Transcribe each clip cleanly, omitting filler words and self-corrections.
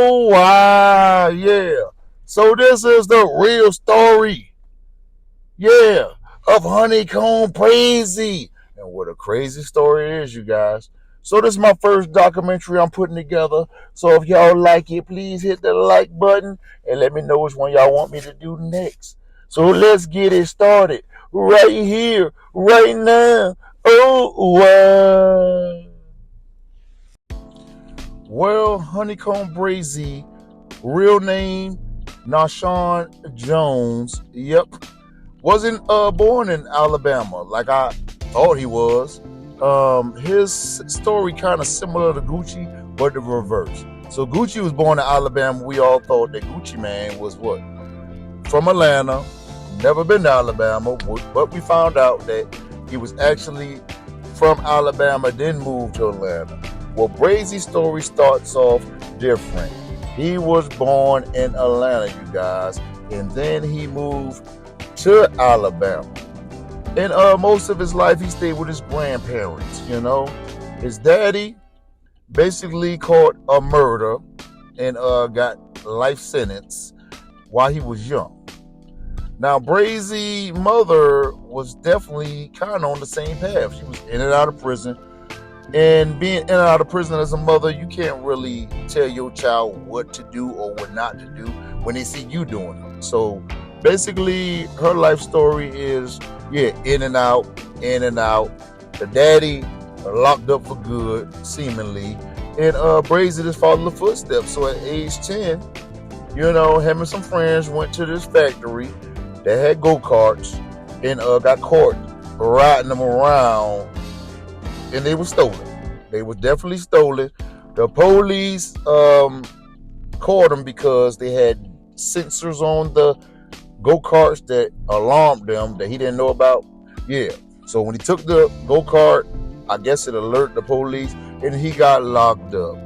Oh, wow, yeah. So this is the real story, yeah, of Honey Komb Brazy. And what a crazy story it is, you guys. So this is my first documentary I'm putting together. So if y'all like it, please hit the like button and let me know which one y'all want me to do next. So let's get it started right here, right now. Oh, wow. Well, Honey Komb Brazy, real name Nashawn Jones. Yep, wasn't born in Alabama like I thought he was. His story kind of similar to Gucci, but the reverse. So Gucci was born in Alabama. We all thought that Gucci Man was what? From Atlanta, never been to Alabama, but we found out that he was actually from Alabama, then moved to Atlanta. Well, Brazy's story starts off different. He was born in Atlanta, you guys, and then he moved to Alabama. And most of his life, he stayed with his grandparents. His daddy basically caught a murder and got life sentence while he was young. Now, Brazy's mother was definitely kind of on the same path. She was in and out of prison. And being in and out of prison as a mother, you can't really tell your child what to do or what not to do when they see you doing it. So basically, her life story is, in and out, in and out. The daddy locked up for good, seemingly. And Brazy just followed the footsteps. So at age 10, him and some friends went to this factory that had go-karts and got caught riding them around, and they were stolen. They were definitely stolen. The police caught them because they had sensors on the go-karts that alarmed them that he didn't know about. Yeah. So when he took the go-kart, I guess it alerted the police, and he got locked up.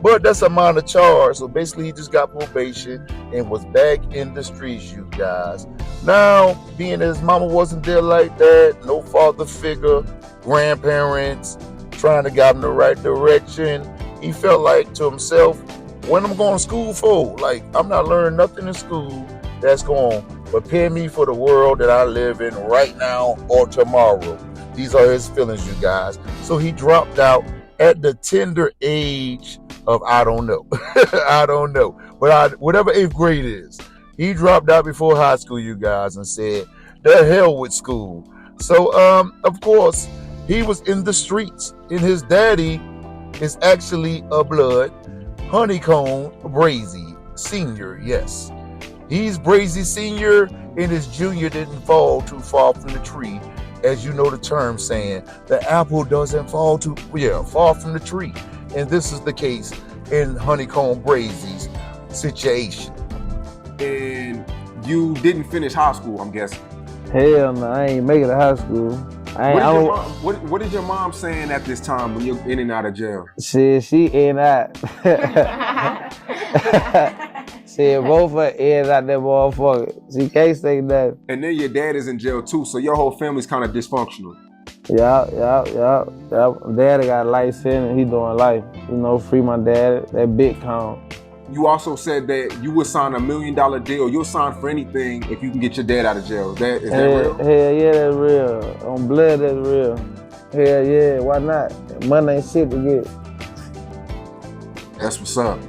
But that's a minor charge. So basically, he just got probation and was back in the streets, you guys. Now, being his mama wasn't there like that, no father figure, grandparents trying to guide him the right direction, he felt like to himself, when I'm going to school for? Like, I'm not learning nothing in school that's going to prepare me for the world that I live in right now or tomorrow. These are his feelings, you guys. So he dropped out at the tender age of, I don't know. I don't know. But whatever 8th grade is, he dropped out before high school, you guys, and said, the hell with school. So, of course, he was in the streets. And his daddy is actually a blood, Honey Komb Brazy Sr., yes. He's Brazy Sr., and his junior didn't fall too far from the tree. As you know the term saying, the apple doesn't fall far from the tree. And this is the case in Honey Komb Brazy's situation. And you didn't finish high school, I'm guessing. Hell no, I ain't make it to high school. What is your mom saying at this time when you're in and out of jail? Shit, she in and out. Shit, both of her in and out that motherfucker. She can't say nothing. And then your dad is in jail too, so your whole family's kind of dysfunctional. Yeah. Daddy got a life sentence. He doing life. Free my dad. That big count. You also said that you would sign $1 million deal. You'll sign for anything if you can get your dad out of jail. Is that real? Hell yeah, that's real. On blood, that's real. Hell yeah, why not? Money ain't shit to get. That's what's up.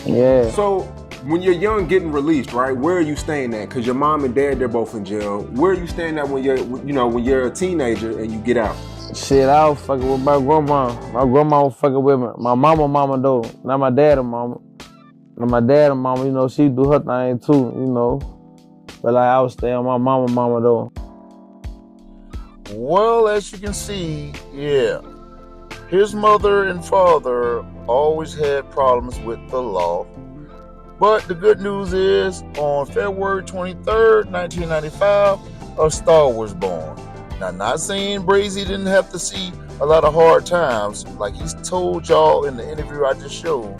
Yeah. So when you're young, getting released, right? Where are you staying at? Because your mom and dad, they're both in jail. Where are you staying at when you're a teenager and you get out? Shit, I was fucking with my grandma. My grandma was fucking with me. My mama though, not my dad's mama. And my dad and mama, she do her thing too, But like I was staying with my mama though. Well, as you can see, his mother and father always had problems with the law. But the good news is, on February 23rd, 1995, a star was born. Now, not saying Brazy didn't have to see a lot of hard times, like he's told y'all in the interview I just showed.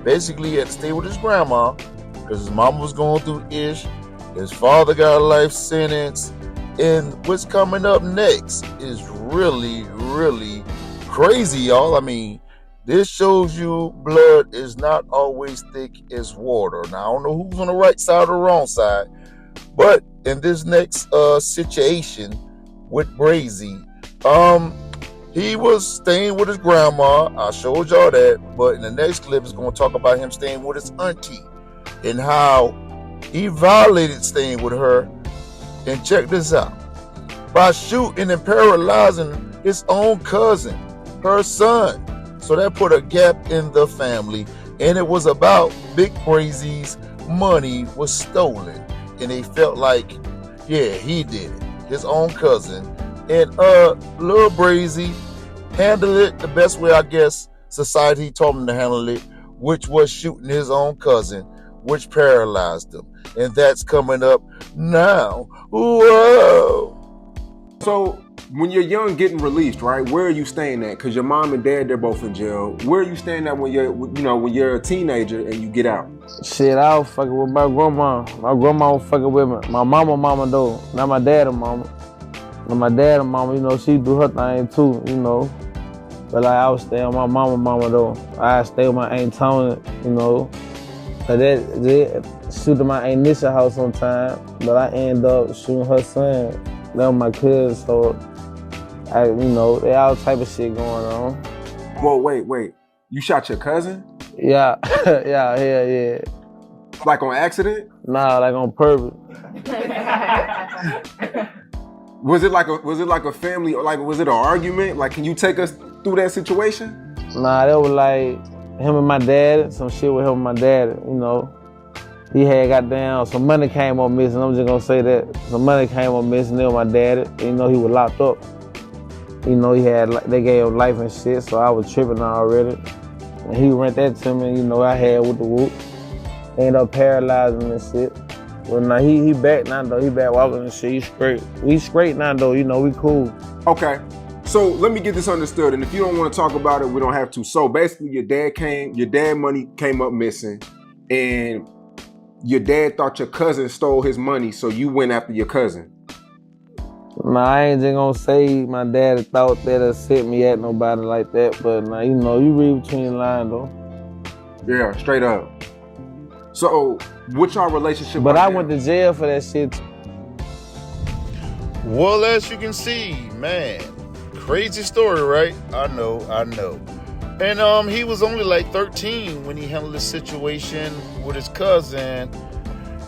Basically, he had to stay with his grandma because his mama was going through ish. His father got a life sentence. And what's coming up next is really, really crazy, y'all. I mean, This shows you blood is not always thick as water. Now, I don't know who's on the right side or the wrong side, but in this next situation with Brazy, he was staying with his grandma. I showed y'all that, but in the next clip, it's going to talk about him staying with his auntie and how he violated staying with her. And check this out. By shooting and paralyzing his own cousin, her son. So that put a gap in the family. And it was about Big Brazy's money was stolen. And they felt like, yeah, he did it. His own cousin. And Lil Brazy handled it the best way, I guess, society told him to handle it, which was shooting his own cousin, which paralyzed him. And that's coming up now. Whoa. So when you're young getting released, right, where are you staying at? Because your mom and dad, they're both in jail. Where are you staying at when you're a teenager and you get out? Shit, I was fucking with my grandma. My grandma was fucking with me. My mama though, not my dad's mama. And my dad's mama, you know, she do her thing too, you know. But like I was staying with my mama though. I stay with my Aunt Tony, you know. But they shooting my Aunt Nisha house sometime, but I end up shooting her son. That was my cousin, so they all type of shit going on. Whoa, wait. You shot your cousin? Yeah, yeah. Like on accident? Nah, like on purpose. Was it like a family, like was it an argument? Like, can you take us through that situation? Nah, that was like him and my dad, some shit with him and my dad, you know. He had goddamn, some money came up missing, I'm just gonna say that. Some money came up missing, there with my dad, you know, he was locked up. You know, they gave him life and shit, so I was tripping already. And he rent that to me, you know, I had with the whoop. Ended up paralyzing and shit. But now he back now though, he back walking and shit, he straight. We straight now though, you know, we cool. Okay, so let me get this understood, and if you don't want to talk about it, we don't have to. So basically your dad money came up missing, and your dad thought your cousin stole his money, so you went after your cousin. Nah, I ain't just gonna say my dad thought that or set me at nobody like that, but now, you know, you read between the lines though. Yeah, straight up. So, what's our relationship? But I went to jail for that shit. Well, as you can see, man, crazy story, right? I know. And he was only like 13 when he handled the situation with his cousin.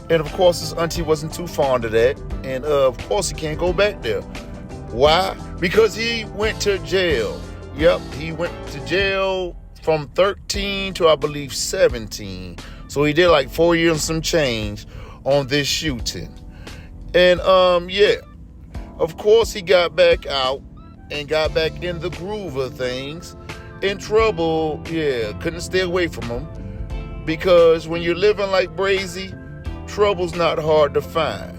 And of course, his auntie wasn't too fond of that. And of course, he can't go back there. Why? Because he went to jail. Yep, he went to jail from 13 to, I believe, 17. So he did like 4 years and some change on this shooting. And yeah, of course, he got back out and got back in the groove of things. In trouble, yeah, couldn't stay away from him. Because when you're living like Brazy, trouble's not hard to find.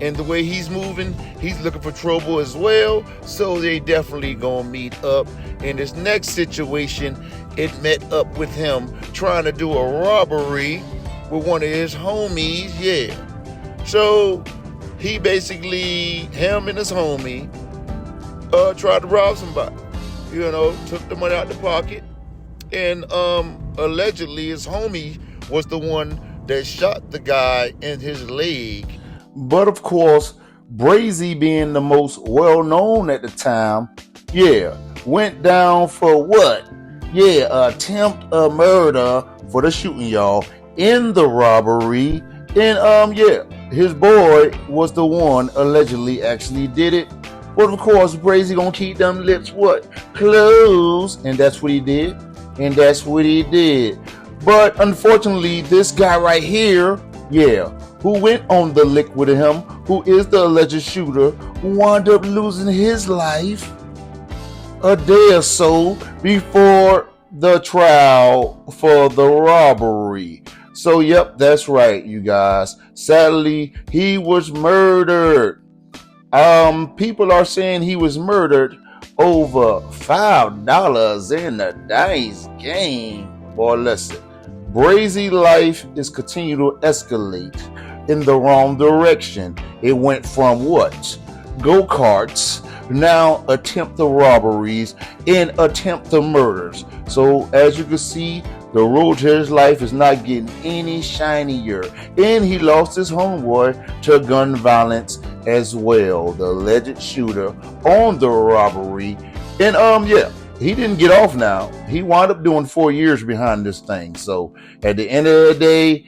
And the way he's moving, he's looking for trouble as well. So they definitely gonna meet up. In this next situation, it met up with him trying to do a robbery with one of his homies, yeah. So he basically, him and his homie, tried to rob somebody. You know, took the money out the pocket. And allegedly his homie was the one that shot the guy in his leg. But of course, Brazy being the most well-known at the time, yeah, went down for what? Yeah, attempt a murder for the shooting, y'all, in the robbery. And yeah, his boy was the one allegedly actually did it. But of course, Brazy gonna keep them lips what? Closed. And that's what he did. But unfortunately, this guy right here, yeah, who went on the lick with him, who is the alleged shooter, wound up losing his life a day or so before the trial for the robbery. So, yep, that's right, you guys. Sadly, he was murdered. People are saying he was murdered over $5 in a dice game. Boy, listen, Brazy life is continuing to escalate in the wrong direction. It went from what? Go-karts now attempted robberies and attempted murders. So as you can see, the road to his life is not getting any shinier. And he lost his homeboy to gun violence as well, the alleged shooter on the robbery. And yeah, he didn't get off now. He wound up doing 4 years behind this thing. So at the end of the day,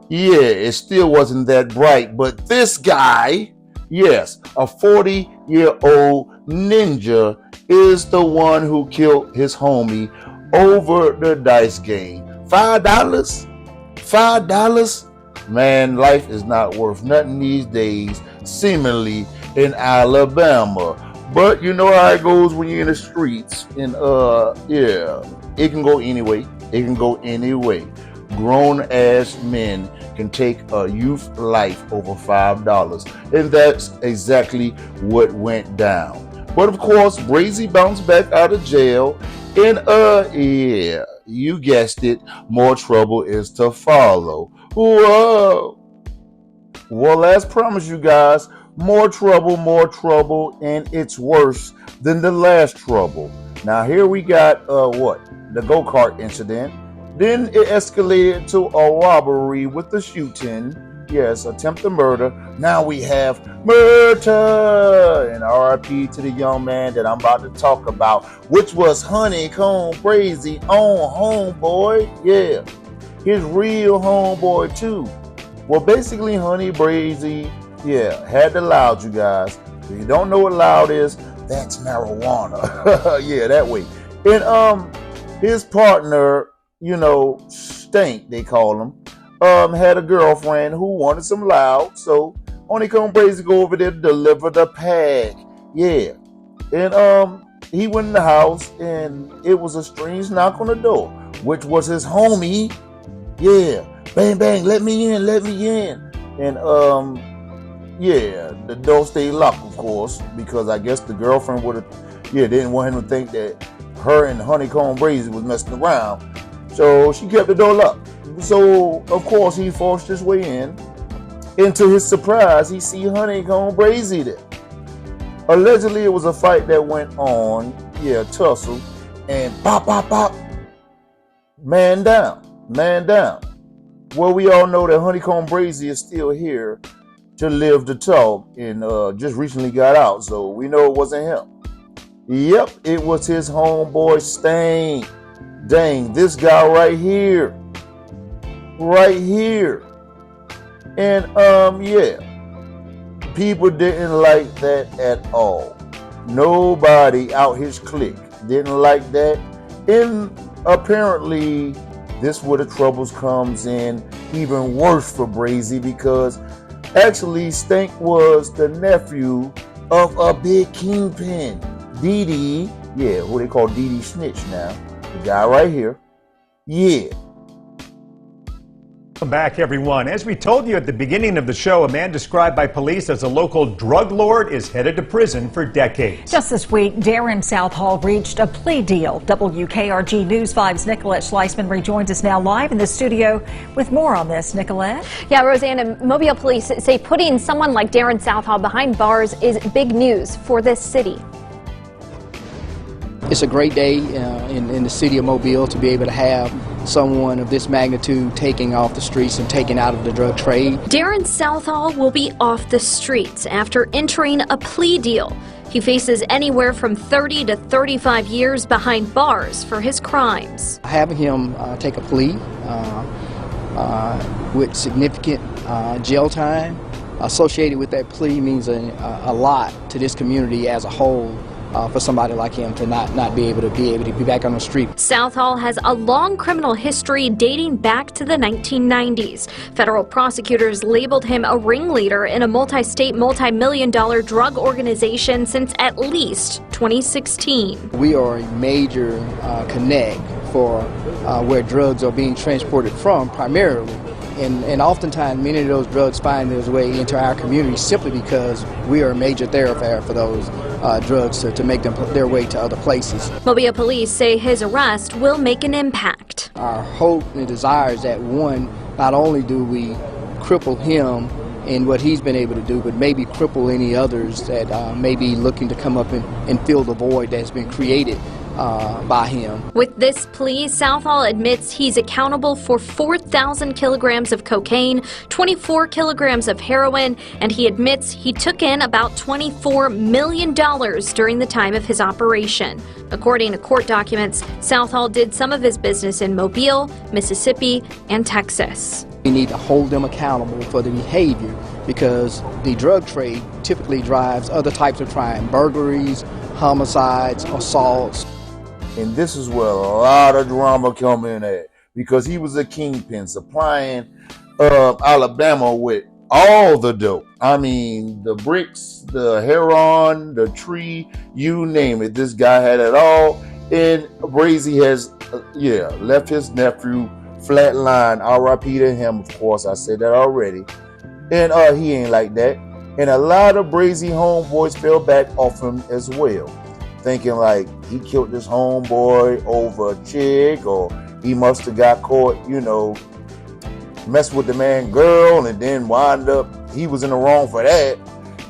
yeah, it still wasn't that bright. But this guy, yes, a 40-year-old ninja, is the one who killed his homie over the dice game. $5? $5? Man, life is not worth nothing these days, seemingly in Alabama. But you know how it goes when you're in the streets. And yeah, it can go anyway. It can go anyway. Grown ass men can take a youth life over $5. And that's exactly what went down. But of course, Brazy bounced back out of jail. And yeah, you guessed it, more trouble is to follow. Whoa. Well, as promised you guys, more trouble, and it's worse than the last trouble. Now here we got what? The go-kart incident. Then it escalated to a robbery with the shooting. Yes, attempted murder. Now we have murder. And RIP to the young man that I'm about to talk about, which was Honey Komb Brazy on homeboy. Yeah, his real homeboy too. Well, basically, Honey Brazy, yeah, had the loud, you guys. If you don't know what loud is, that's marijuana. Yeah, that way. And his partner, you know, Stink, they call him, had a girlfriend who wanted some loud, so Honey Komb Brazy go over there to deliver the pack. Yeah. And he went in the house, and it was a strange knock on the door, which was his homie. Yeah. Bang, bang, let me in. And yeah, the door stayed locked, of course, because I guess the girlfriend would have, didn't want him to think that her and Honey Komb Brazy was messing around. So she kept the door locked. So, of course, he forced his way in. And to his surprise, he see Honey Komb Brazy there. Allegedly, it was a fight that went on, tussle, and pop, pop, pop. Man down. Well, we all know that Honey Komb Brazy is still here to live the talk, and just recently got out, so we know it wasn't him. Yep, it was his homeboy Stain. Dang, this guy right here. And yeah, people didn't like that at all. Nobody out his clique didn't like that. And apparently, this where the troubles comes in even worse for Brazy, because actually Stink was the nephew of a big kingpin, Dee, who they call Dee Snitch now, the guy right here. Yeah. Welcome back, everyone. As we told you at the beginning of the show, a man described by police as a local drug lord is headed to prison for decades. Just this week, Darren Southall reached a plea deal. WKRG News 5's Nicolette Schleisman rejoins us now live in the studio with more on this. Nicolette? Yeah, Roseanne, and Mobile police say putting someone like Darren Southall behind bars is big news for this city. It's a great day in the city of Mobile to be able to have someone of this magnitude taking off the streets and taking out of the drug trade. Darren Southall will be off the streets after entering a plea deal. He faces anywhere from 30 to 35 years behind bars for his crimes. Having him take a plea with significant jail time associated with that plea means a lot to this community as a whole. For somebody like him to not be able to be back on the street. Southall has a long criminal history dating back to the 1990s. Federal prosecutors labeled him a ringleader in a multi-state, multi-million-dollar drug organization since at least 2016. We are a major connect for where drugs are being transported from primarily. And oftentimes many of those drugs find their way into our community simply because we are a major thoroughfare for those drugs to make them their way to other places. Mobile police say his arrest will make an impact. Our hope and desire is that, one, not only do we cripple him in what he's been able to do, but maybe cripple any others that may be looking to come up and fill the void that's been created by him. With this plea, Southall admits he's accountable for 4,000 kilograms of cocaine, 24 kilograms of heroin, and he admits he took in about $24 million during the time of his operation. According to court documents, Southall did some of his business in Mobile, Mississippi, and Texas. We need to hold them accountable for the behavior, because the drug trade typically drives other types of crime: burglaries, homicides, assaults. And this is where a lot of drama come in at, because he was a kingpin supplying Alabama with all the dope. I mean, the bricks, the heroin, the tree, you name it. This guy had it all. And Brazy has, left his nephew flatline. R.I.P. to him, of course. I said that already. And he ain't like that. And a lot of Brazy homeboys fell back off him as well, thinking like he killed this homeboy over a chick, or he must have got caught, messing with the man girl, and then wind up he was in the wrong for that,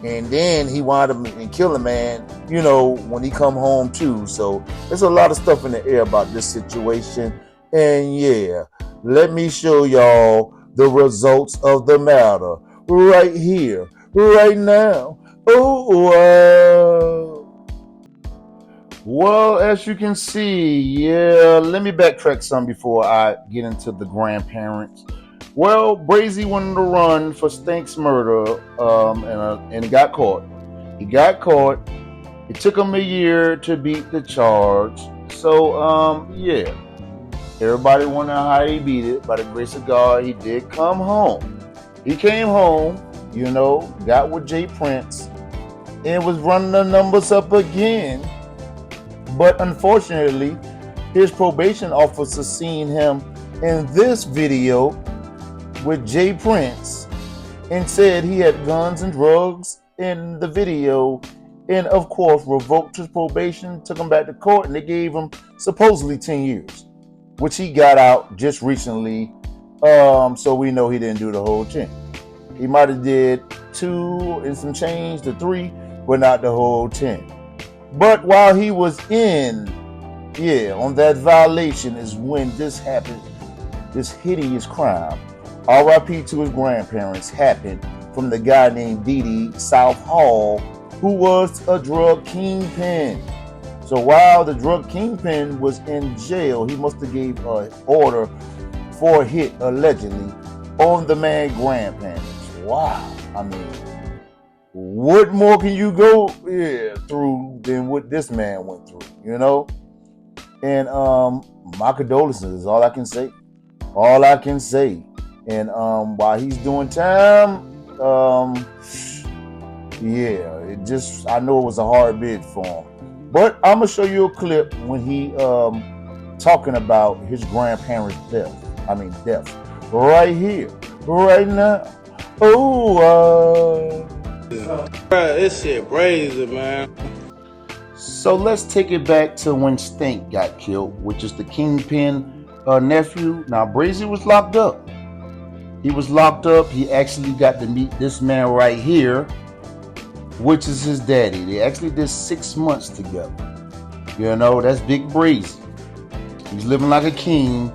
and then he wound up and kill a man, when he come home too. So there's a lot of stuff in the air about this situation. And let me show y'all the results of the matter right here, right now. Well, as you can see, let me backtrack some before I get into the grandparents. Well, Brazy went on the run for Stank's murder, and he got caught. It took him a year to beat the charge. So, everybody wondering how he beat it. By the grace of God, he did come home. He came home, got with Jay Prince, and was running the numbers up again. But unfortunately, his probation officer seen him in this video with Jay Prince and said he had guns and drugs in the video, and of course revoked his probation, took him back to court, and they gave him supposedly 10 years, which he got out just recently. So we know he didn't do the whole 10. He might have did 2 and some change to 3, but not the whole 10. But while he was in, on that violation is when this happened, this hideous crime, R.I.P. to his grandparents, happened from the guy named Dede Southall, who was a drug kingpin. So while the drug kingpin was in jail, he must have gave an order for a hit, allegedly, on the man grandparents. Wow. I mean, what more can you go through than what this man went through, And my condolences is all I can say. And while he's doing time, I know it was a hard bid for him. But I'm gonna show you a clip when he talking about his grandparents' death. Right here, right now. This shit crazy, man. So let's take it back to when Stank got killed, which is the kingpin nephew. Now Brazy was locked up. He actually got to meet this man right here, which is his daddy. They actually did 6 months together. That's Big Brazy. He's living like a king.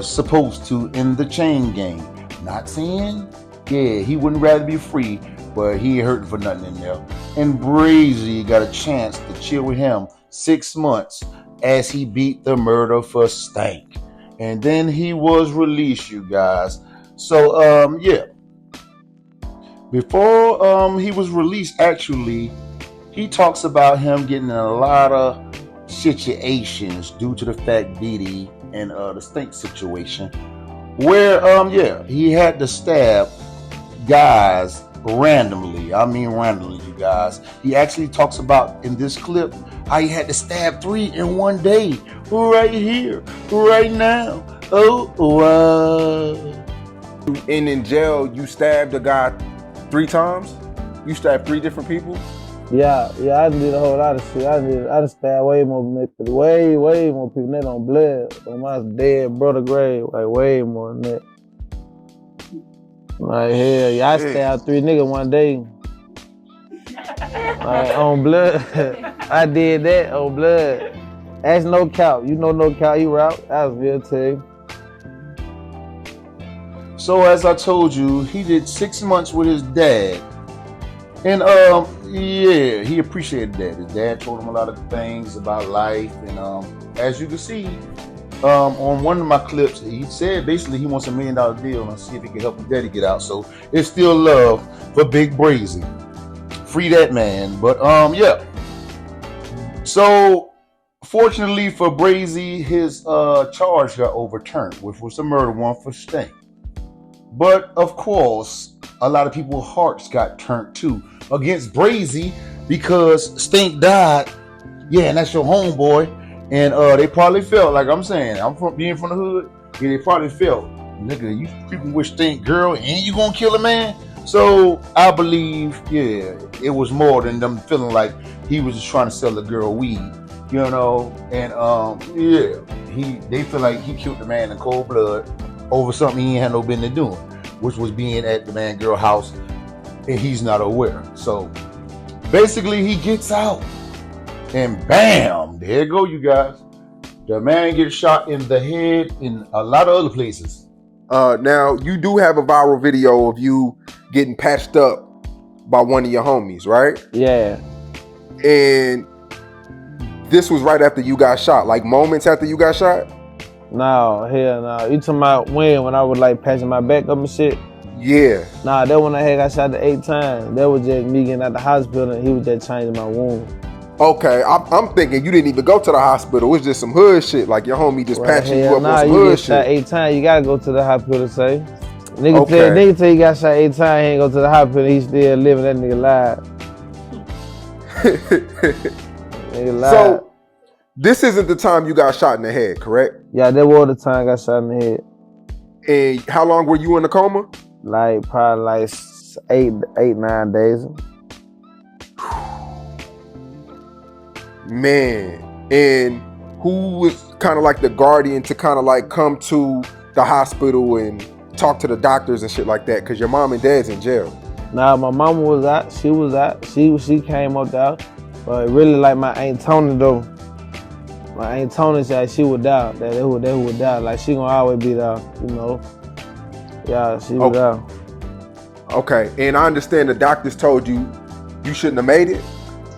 Supposed to in the chain gang. Not saying, he wouldn't rather be free, but he ain't hurting for nothing in there. And Brazy got a chance to chill with him 6 months as he beat the murder for Stank. And then he was released, you guys. So, before he was released, actually, he talks about him getting in a lot of situations due to the fact Dede and the Stank situation, where, he had to stab guys randomly. I mean randomly, you guys. He actually talks about in this clip how he had to stab 3 in one day, right here, right now. And in jail, you stabbed a guy 3 times? You stabbed 3 different people? Yeah, I did a whole lot of shit. I done stabbed way more people, way more people than that on blood, on my dead brother grave, like way more than that. Like, hell, yeah, I stabbed 3 niggas one day. Like, on blood. I did that on blood. That's no cap. You know no cap, you route. That was real too. So as I told you, he did 6 months with his dad. And yeah, he appreciated that. His dad told him a lot of things about life. And as you can see, on one of my clips, he said basically he wants $1 million deal and see if he can help his daddy get out. So it's still love for Big Brazy. Free that man. But yeah. So fortunately for Brazy, his charge got overturned, which was the murder one for Stink. But of course, a lot of people's hearts got turned too against Brazy because Stink died. Yeah, and that's your homeboy. And they probably felt, like I'm saying, being from the hood, yeah, they probably felt, nigga, you creeping with Stink girl and you gonna kill a man? So I believe, yeah, it was more than them feeling like he was just trying to sell the girl weed, you know? And yeah, they feel like he killed the man in cold blood over something he ain't had no business doing, which was being at the man girl house and he's not aware. So basically he gets out and bam, there you go, you guys. The man gets shot in the head in a lot of other places. Now you do have a viral video of you getting patched up by one of your homies, right? Yeah. And this was right after you got shot, like moments after you got shot? No, hell no. You talking about when I was like patching my back up and shit? Yeah. Nah, that when I had got shot 8 times. That was just me getting out the hospital and he was just changing my wound. Okay, I'm thinking you didn't even go to the hospital. It was just some hood shit, like your homie just patching you up on some hood shit. Nah, you get shot 8 times, you gotta go to the hospital, say. Nigga tell you got shot 8 times, he ain't go to the hospital, he still living, that nigga live. Nigga live. So, this isn't the time you got shot in the head, correct? Yeah, that was the time I got shot in the head. And how long were you in the coma? Like, probably like 8-9 days. Man, and who was kind of like the guardian to kind of like come to the hospital and talk to the doctors and shit like that? Because your mom and dad's in jail. Nah, my mama was out. She was out. She came up there. But really, like my Aunt Tony though. My Aunt Tony said she would die. That who would die. Like she gonna always be there, you know. Yeah, she was there. Okay, and I understand the doctors told you shouldn't have made it.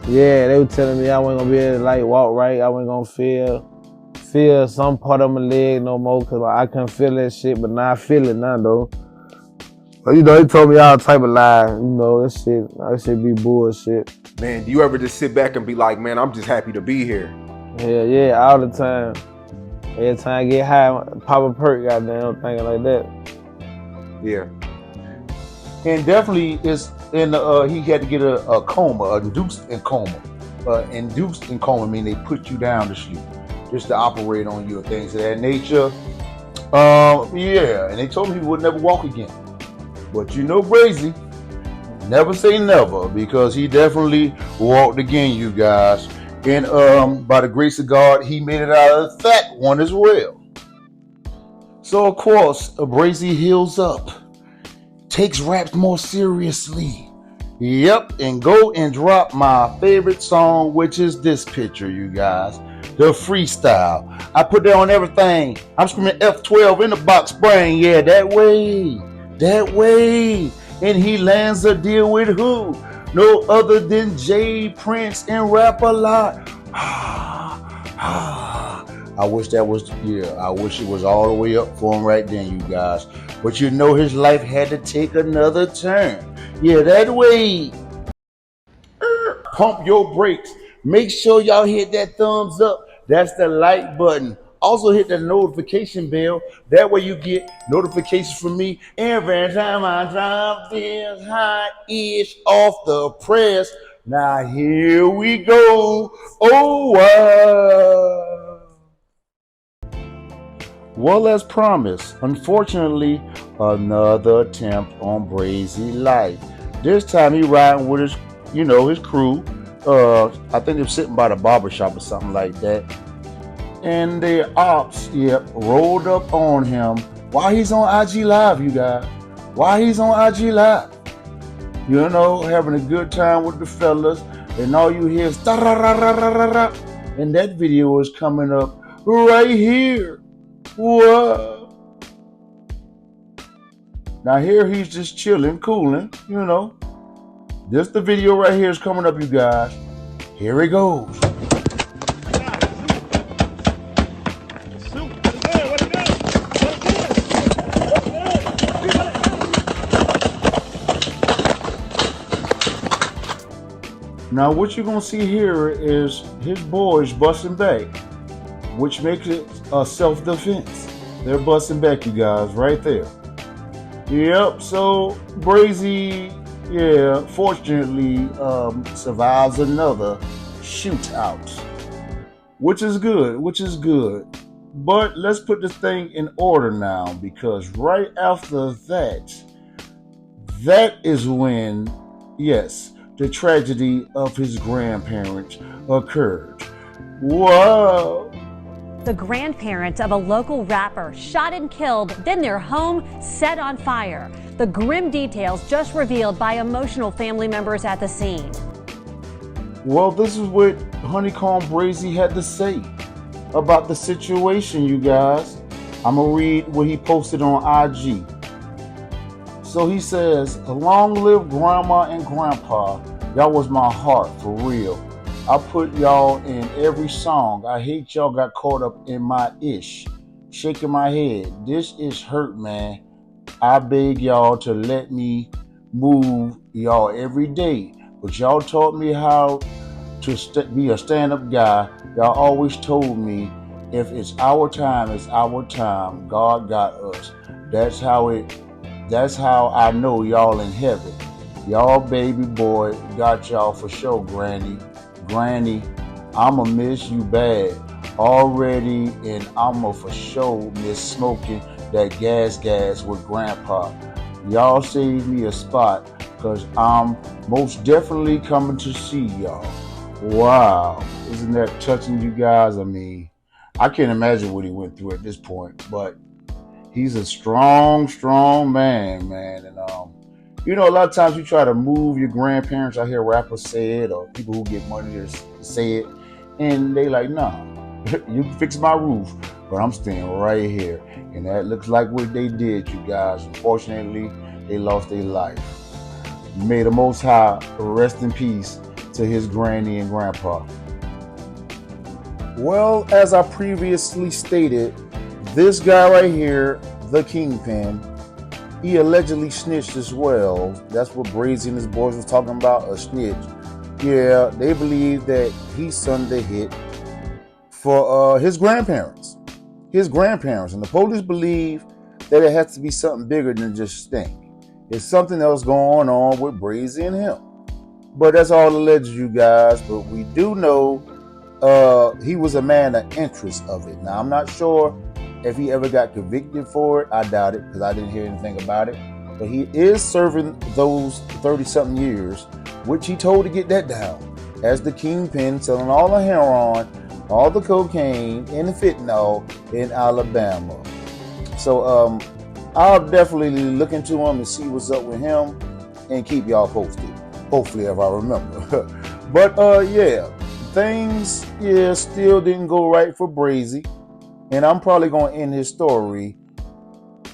Yeah, they were telling me I wasn't gonna be able to like walk right. I wasn't gonna feel some part of my leg no more because I couldn't feel that shit. But now I feel it now though. But you know, they told me all type of lies. You know, that shit be bullshit. Man, do you ever just sit back and be like, man, I'm just happy to be here? Hell yeah, all the time. Every time I get high, pop a perk, goddamn, thinking like that. Yeah. And definitely it's in he had to get a coma, induced in coma. Induced in coma mean they put you down to sleep, just to operate on you and things of that nature. Yeah, and they told him he would never walk again. But you know Brazy, never say never, because he definitely walked again, you guys. And by the grace of God, he made it out of that one as well. So of course, Brazy heals up, takes rap more seriously. Yep, and go and drop my favorite song, which is this picture, you guys. The freestyle. I put that on everything. I'm screaming F12 in the box brain. Yeah, that way. And he lands a deal with who? No other than Jay Prince and Rap a Lot. I wish that was, I wish it was all the way up for him right then, you guys. But you know his life had to take another turn. Yeah, that way. Pump your brakes. Make sure y'all hit that thumbs up. That's the like button. Also hit the notification bell. That way you get notifications from me every time I drop this hot-ish off the press. Now here we go. Oh, wow. Well, as promised, unfortunately, another attempt on Brazy life. This time he riding with his, his crew. I think they're sitting by the barbershop or something like that. And the ops, rolled up on him while he's on IG Live, you guys. while he's on IG Live. You know, having a good time with the fellas, and all you hear is da-ra-ra-ra-ra-ra-ra, and that video is coming up right here. Whoa. Now here he's just chilling, cooling, you know. This the video right here is coming up, you guys. Here it goes. Now what you're gonna see here is his boys busting back, which makes it a self-defense. They're busting back, you guys, right there. Yep, so Brazy, yeah, fortunately survives another shootout, which is good. But let's put this thing in order now, because right after that is when, yes, the tragedy of his grandparents occurred. Whoa! The grandparents of a local rapper shot and killed, then their home set on fire. The grim details just revealed by emotional family members at the scene. Well, this is what Honey Komb Brazy had to say about the situation, you guys. I'm gonna read what he posted on IG. So he says, "Long live grandma and grandpa. Y'all was my heart, for real. I put y'all in every song. I hate y'all got caught up in my ish. Shaking my head. This is hurt, man. I beg y'all to let me move y'all every day. But y'all taught me how to be a stand-up guy. Y'all always told me, if it's our time, it's our time. God got us. That's how I know y'all in heaven. Y'all baby boy got y'all for sure, Granny. Granny, I'ma miss you bad already, and I'ma for sure miss smoking that gas with Grandpa. Y'all saved me a spot, cause I'm most definitely coming to see y'all." Wow, isn't that touching, you guys? I mean, I can't imagine what he went through at this point, but he's a strong man, and you know, a lot of times you try to move your grandparents. I hear rappers say it, or people who get money to say it, and they like, nah, you can fix my roof, but I'm staying right here. And that looks like what they did, you guys. Unfortunately, they lost their life. May the Most High rest in peace to his granny and grandpa. Well, as I previously stated, this guy right here, the Kingpin, he allegedly snitched as well. That's what Brazy and his boys was talking about, a snitch. Yeah, they believe that he sent the hit for his grandparents. And the police believe that it has to be something bigger than just stink. It's something else going on with Brazy and him. But that's all alleged, you guys. But we do know he was a man of interest of it. Now, I'm not sure if he ever got convicted for it. I doubt it, because I didn't hear anything about it. But he is serving those 30-something years, which he told to get that down, as the Kingpin, selling all the heroin, all the cocaine, and the fentanyl in Alabama. So I'll definitely look into him and see what's up with him and keep y'all posted. Hopefully, if I remember. But yeah, things still didn't go right for Brazy. And I'm probably going to end his story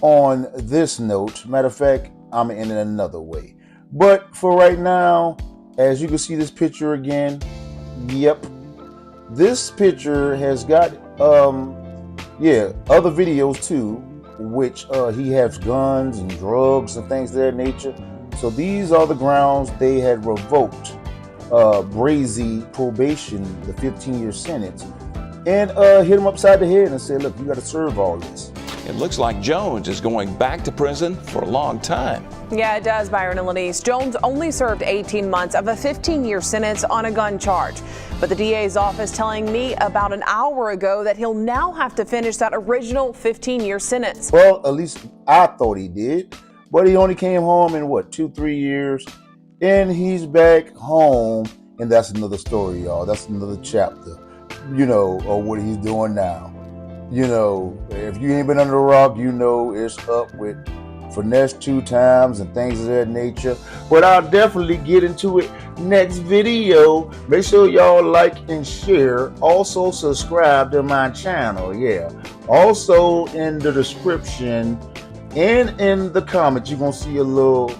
on this note. Matter of fact, I'm going to end it another way. But for right now, as you can see this picture again, yep. This picture has got, other videos too, which he has guns and drugs and things of that nature. So these are the grounds they had revoked Brazy probation, the 15-year sentence, and hit him upside the head and said, look, you got to serve all this. It looks like Jones is going back to prison for a long time. Yeah, it does, Byron and Lenise. Jones only served 18 months of a 15-year sentence on a gun charge. But the DA's office telling me about an hour ago that he'll now have to finish that original 15-year sentence. Well, at least I thought he did. But he only came home in, 2-3 years? And he's back home. And that's another story, y'all. That's another chapter, of what he's doing now. If you ain't been under the rock, it's up with finesse 2 times and things of that nature. But I'll definitely get into it next video. Make sure y'all like and share. Also subscribe to my channel. Yeah. Also in the description and in the comments, you're gonna see a little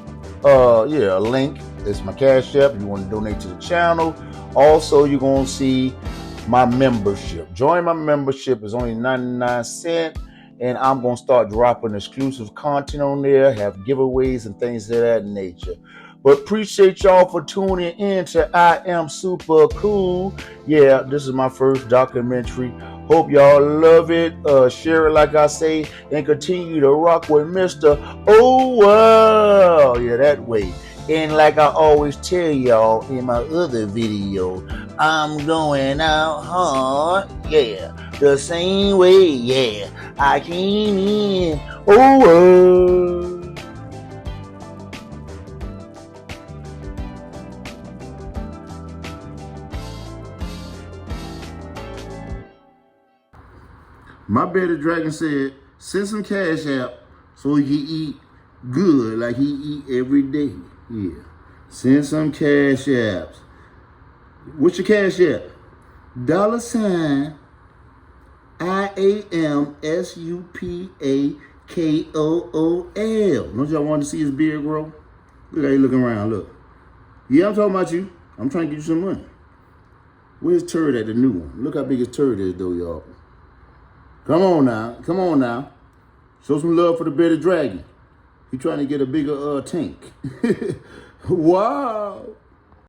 a link. It's my Cash App if you want to donate to the channel. Also, you're gonna see my membership. Join my membership. It's only 99 cents. And I'm going to start dropping exclusive content on there, have giveaways and things of that nature. But appreciate y'all for tuning in to I Am Super Cool. Yeah, this is my first documentary. Hope y'all love it. Share it like I say, and continue to rock with Mr. Oh, wow. Yeah, that way. And like I always tell y'all in my other video, I'm going out hard, yeah, the same way, yeah, I came in, oh, My bearded dragon said, send some Cash App so he can eat good like he eat every day. Yeah. Send some Cash Apps. What's your Cash App? $sign IAMSUPAKOOL. Don't y'all want to see his beard grow? Look how he looking around, look. Yeah, I'm talking about you. I'm trying to get you some money. Where's Turd at, the new one? Look how big his turd is though, y'all. Come on now. Come on now. Show some love for the bearded dragon. He trying to get a bigger tank. Wow.